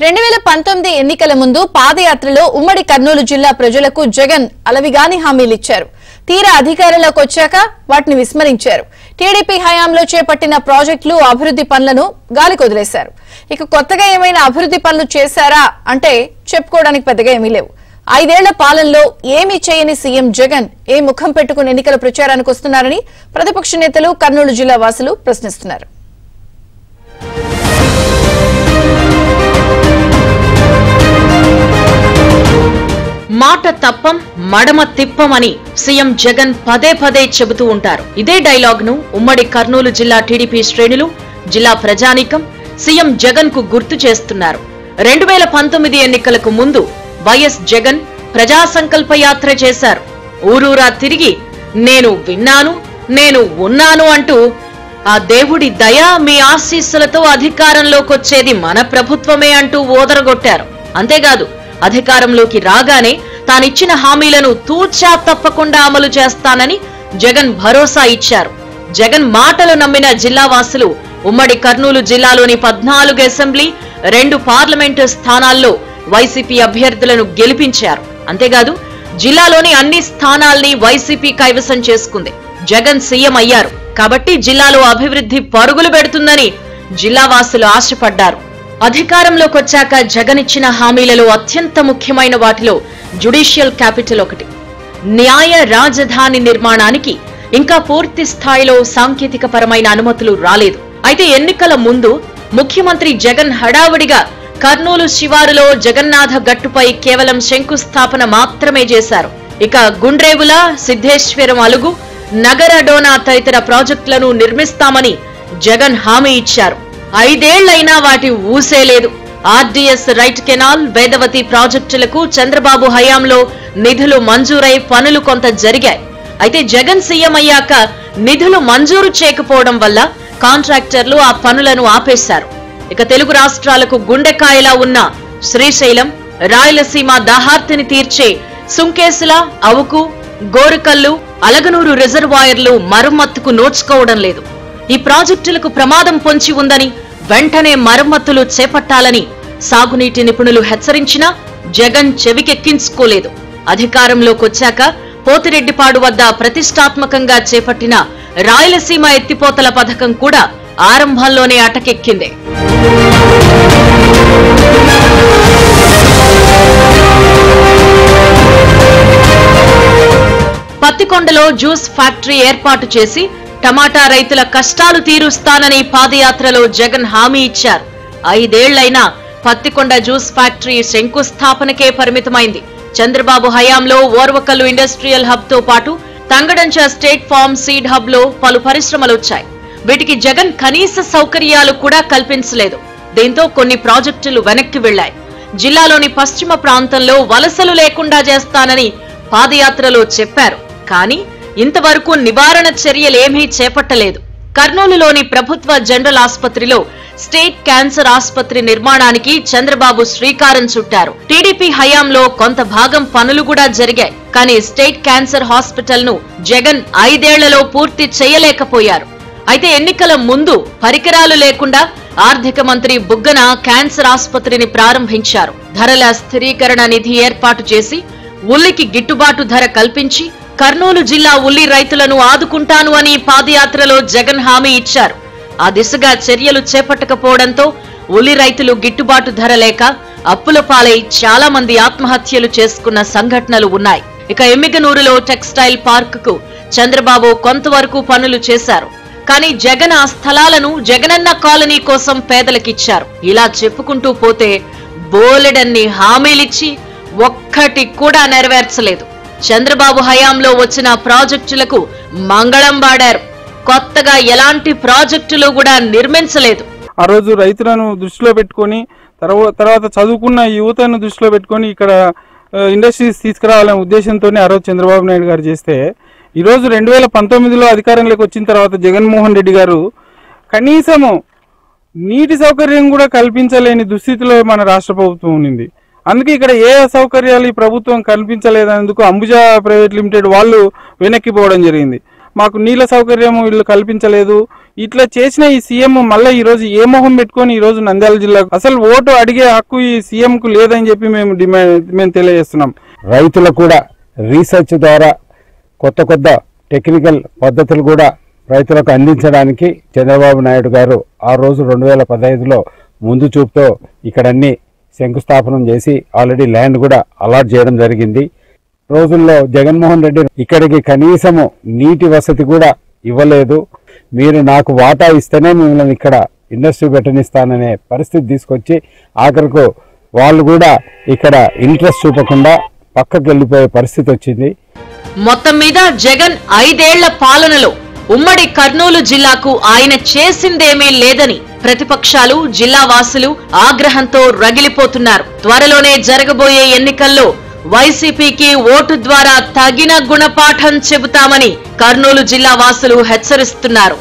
2019 ఎన్నికల ముందు పాదయాత్రలో ఉమ్మడి కర్నూలు జిల్లా ప్రజలకు జగన్ అలవిగాని హామీలిచ్చారు. తీరా అధికారంలోకి వచ్చాక వాటిని విస్మరించారు. టీడీపీ హయాంలో చేపట్టిన ప్రాజెక్టులు అభివృద్ధి పనులను గాలికొదిలేశారు. ఇక కొత్తగా ఏమైనా అభివృద్ధి పనులు చేశారా అంటే చెప్పుకోవడానికి పెద్దగా ఏమీ లేవు. 5 ఏళ్ల పాలనలో ఏమీ చేయని సీఎం జగన్ ఏ ముఖం పెట్టుకుని ఎన్నికల ప్రచారానికి వస్తున్నారని ప్రతిపక్ష నేతలు కర్నూలు జిల్లా వాసులు ప్రశ్నిస్తున్నారు. మాట తప్పం మడమ తిప్పమని సీఎం జగన్ పదే పదే చెబుతూ ఉంటారు. ఇదే డైలాగ్ ను ఉమ్మడి కర్నూలు జిల్లా టీడీపీ శ్రేణులు, జిల్లా ప్రజానీకం సీఎం జగన్ కు గుర్తు చేస్తున్నారు. 2019 ఎన్నికలకు ముందు వైఎస్ జగన్ ప్రజా సంకల్ప యాత్ర చేశారు. ఊరూరా తిరిగి నేను విన్నాను, నేను ఉన్నాను అంటూ ఆ దేవుడి దయ మీ ఆశీస్సులతో అధికారంలోకొచ్చేది మన ప్రభుత్వమే అంటూ ఓదరగొట్టారు. అంతేకాదు అధికారంలోకి రాగానే తానిచ్చిన హామీలను తూచా తప్పకుండా అమలు చేస్తానని జగన్ భరోసా ఇచ్చారు. జగన్ మాటలు నమ్మిన జిల్లావాసులు ఉమ్మడి కర్నూలు జిల్లాలోని 14 అసెంబ్లీ, 2 పార్లమెంటు స్థానాల్లో వైసీపీ అభ్యర్థులను గెలిపించారు. అంతేకాదు జిల్లాలోని అన్ని స్థానాల్ని వైసీపీ కైవసం చేసుకుంది. జగన్ సీఎం అయ్యారు కాబట్టి జిల్లాలో అభివృద్ధి పరుగులు పెడుతుందని జిల్లావాసులు ఆశపడ్డారు. అధికారంలోకి వచ్చాక జగన్ ఇచ్చిన హామీలలో అత్యంత ముఖ్యమైన వాటిలో జ్యుడిషియల్ క్యాపిటల్ ఒకటి. న్యాయ రాజధాని నిర్మాణానికి ఇంకా పూర్తి స్థాయిలో సాంకేతిక పరమైన అనుమతులు రాలేదు. అయితే ఎన్నికల ముందు ముఖ్యమంత్రి జగన్ హడావుడిగా కర్నూలు శివారులో జగన్నాథ గట్టుపై కేవలం శంకుస్థాపన మాత్రమే చేశారు. ఇక గుండ్రేవుల, సిద్ధేశ్వరం అలుగు, నగర డోనా తదితర ప్రాజెక్టులను నిర్మిస్తామని జగన్ హామీ ఇచ్చారు. 5 ఏళ్లైనా వాటి ఊసేలేదు. ఆర్డీఎస్ రైట్ కెనాల్, వేదవతి ప్రాజెక్టులకు చంద్రబాబు హయాంలో నిధులు మంజూరై పనులు కొంత జరిగాయి. అయితే జగన్ సీఎం అయ్యాక నిధులు మంజూరు చేయకపోవడం వల్ల కాంట్రాక్టర్లు ఆ పనులను ఆపేశారు. ఇక తెలుగు రాష్ట్రాలకు గుండెకాయలా ఉన్న శ్రీశైలం, రాయలసీమ దాహార్తిని తీర్చే సుంకేసుల, అవుకు, గోరుకల్లు, అలగనూరు రిజర్వాయర్లు మరమ్మతుకు నోచుకోవడం లేదు. ఈ ప్రాజెక్టులకు ప్రమాదం పొంచి ఉందని వెంటనే మరమ్మతులు చేపట్టాలని సాగునీటి నిపుణులు హెచ్చరించినా జగన్ చెవికెక్కించుకోలేదు. అధికారంలోకొచ్చాక పోతిరెడ్డిపాడు వద్ద ప్రతిష్టాత్మకంగా చేపట్టిన రాయలసీమ ఎత్తిపోతల పథకం కూడా ఆరంభంలోనే అటకెక్కింది. పత్తికొండలో జ్యూస్ ఫ్యాక్టరీ ఏర్పాటు చేసి టమాటా రైతుల కష్టాలు తీరుస్తానని పాదయాత్రలో జగన్ హామీ ఇచ్చారు. 5 ఏళ్లైనా పత్తికొండ జ్యూస్ ఫ్యాక్టరీ శంకుస్థాపనకే పరిమితమైంది. చంద్రబాబు హయాంలో ఓర్వకల్లు ఇండస్ట్రియల్ హబ్ తో పాటు తంగడంచ స్టేట్ ఫార్మ్ సీడ్ హబ్ లో పలు పరిశ్రమలు వచ్చాయి. వీటికి జగన్ కనీస సౌకర్యాలు కూడా కల్పించలేదు. దీంతో కొన్ని ప్రాజెక్టులు వెనక్కి వెళ్లాయి. జిల్లాలోని పశ్చిమ ప్రాంతంలో వలసలు లేకుండా చేస్తానని పాదయాత్రలో చెప్పారు. కానీ ఇంతవరకు నివారణ చర్యలేమీ చేపట్టలేదు. కర్నూలులోని ప్రభుత్వ జనరల్ ఆసుపత్రిలో స్టేట్ క్యాన్సర్ ఆసుపత్రి నిర్మాణానికి చంద్రబాబు శ్రీకారం చుట్టారు. టీడీపీ హయాంలో కొంత భాగం పనులు కూడా జరిగాయి. కానీ స్టేట్ క్యాన్సర్ హాస్పిటల్ ను జగన్ 5 ఏళ్లలో పూర్తి చేయలేకపోయారు. అయితే ఎన్నికల ముందు పరికరాలు లేకుండా ఆర్థిక మంత్రి బుగ్గన క్యాన్సర్ ఆసుపత్రిని ప్రారంభించారు. ధరల స్థిరీకరణ నిధి ఏర్పాటు చేసి ఉల్లికి గిట్టుబాటు ధర కల్పించి కర్నూలు జిల్లా ఉల్లి రైతులను ఆదుకుంటాను అని పాదయాత్రలో జగన్ హామీ ఇచ్చారు. ఆ దిశగా చర్యలు చేపట్టకపోవడంతో ఉల్లి రైతులు గిట్టుబాటు ధర లేక అప్పుల పాలై చాలా మంది ఆత్మహత్యలు చేసుకున్న సంఘటనలు ఉన్నాయి. ఇక ఎమ్మిగనూరులో టెక్స్టైల్ పార్క్ కు చంద్రబాబు కొంతవరకు పనులు చేశారు. కానీ జగన్ ఆ స్థలాలను జగనన్న కాలనీ కోసం పేదలకిచ్చారు. ఇలా చెప్పుకుంటూ పోతే బోలెడన్ని హామీలిచ్చి ఒక్కటి కూడా నెరవేర్చలేదు. చంద్రబాబు హయాంలో వచ్చిన ప్రాజెక్టులకు మంగళం పాడారు. కొత్తగా ఎలాంటి ప్రాజెక్టులు కూడా నిర్మించలేదు. ఆ రోజు రైతులను దృష్టిలో పెట్టుకొని తర్వాత చదువుకున్న యువతను దృష్టిలో పెట్టుకొని ఇక్కడ ఇండస్ట్రీస్ తీసుకురావాలనే ఉద్దేశంతోనే ఆ రోజు చంద్రబాబు నాయుడు గారు చేస్తే ఈరోజు 2019లో అధికారంలోకి వచ్చిన తర్వాత జగన్మోహన్ రెడ్డి గారు కనీసము నీటి సౌకర్యం కూడా కల్పించలేని దుస్థితిలో మన రాష్ట్ర ప్రభుత్వం ఉంది. అందుకే ఇక్కడ ఏ అసౌకర్యాలు ఈ ప్రభుత్వం కల్పించలేదనేందుకు అంబుజా ప్రైవేట్ లిమిటెడ్ వాళ్ళు వెనక్కిపోవడం జరిగింది. మాకు నీళ్ళ సౌకర్యం వీళ్ళు కల్పించలేదు, ఇట్లా చేసిన ఈ సీఎం మళ్ళీ ఈ రోజు ఏ మొహం పెట్టుకొని ఈ రోజు నంద్యాల జిల్లాకు అసలు ఓటు అడిగే హక్కు ఈ సీఎం కు లేదని చెప్పి మేము తెలియజేస్తున్నాం. రైతులకు కూడా రీసెర్చ్ ద్వారా కొత్త టెక్నికల్ పద్ధతులు కూడా రైతులకు అందించడానికి చంద్రబాబు నాయుడు గారు ఆ రోజు 2015లో ముందు చూపుతో ఇక్కడన్నీ శంకుస్థాపనం చేసి ఆల్రెడీ ల్యాండ్ కూడా అలాట్ చేయడం జరిగింది. రోజుల్లో జగన్మోహన్ రెడ్డి ఇక్కడికి కనీసము నీటి వసతి కూడా ఇవ్వలేదు. మీరు నాకు వాటా ఇస్తేనే మిమ్మల్ని ఇక్కడ ఇండస్ట్రీ పెట్టనిస్తాననే పరిస్థితి తీసుకొచ్చి ఆఖరికి వాళ్ళు కూడా ఇక్కడ ఇంట్రెస్ట్ చూపకుండా పక్కకు వెళ్ళిపోయే పరిస్థితి వచ్చింది. మొత్తం మీద జగన్ 5 ఏళ్ల పాలనలో ఉమ్మడి కర్నూలు జిల్లాకు ఆయన చేసిందేమీ లేదని ప్రతిపక్షాలు, జిల్లా వాసులు ఆగ్రహంతో రగిలిపోతున్నారు. త్వరలోనే జరగబోయే ఎన్నికల్లో వైసీపీకి ఓటు ద్వారా తగిన గుణపాఠం చెబుతామని కర్నూలు జిల్లా వాసులు హెచ్చరిస్తున్నారు.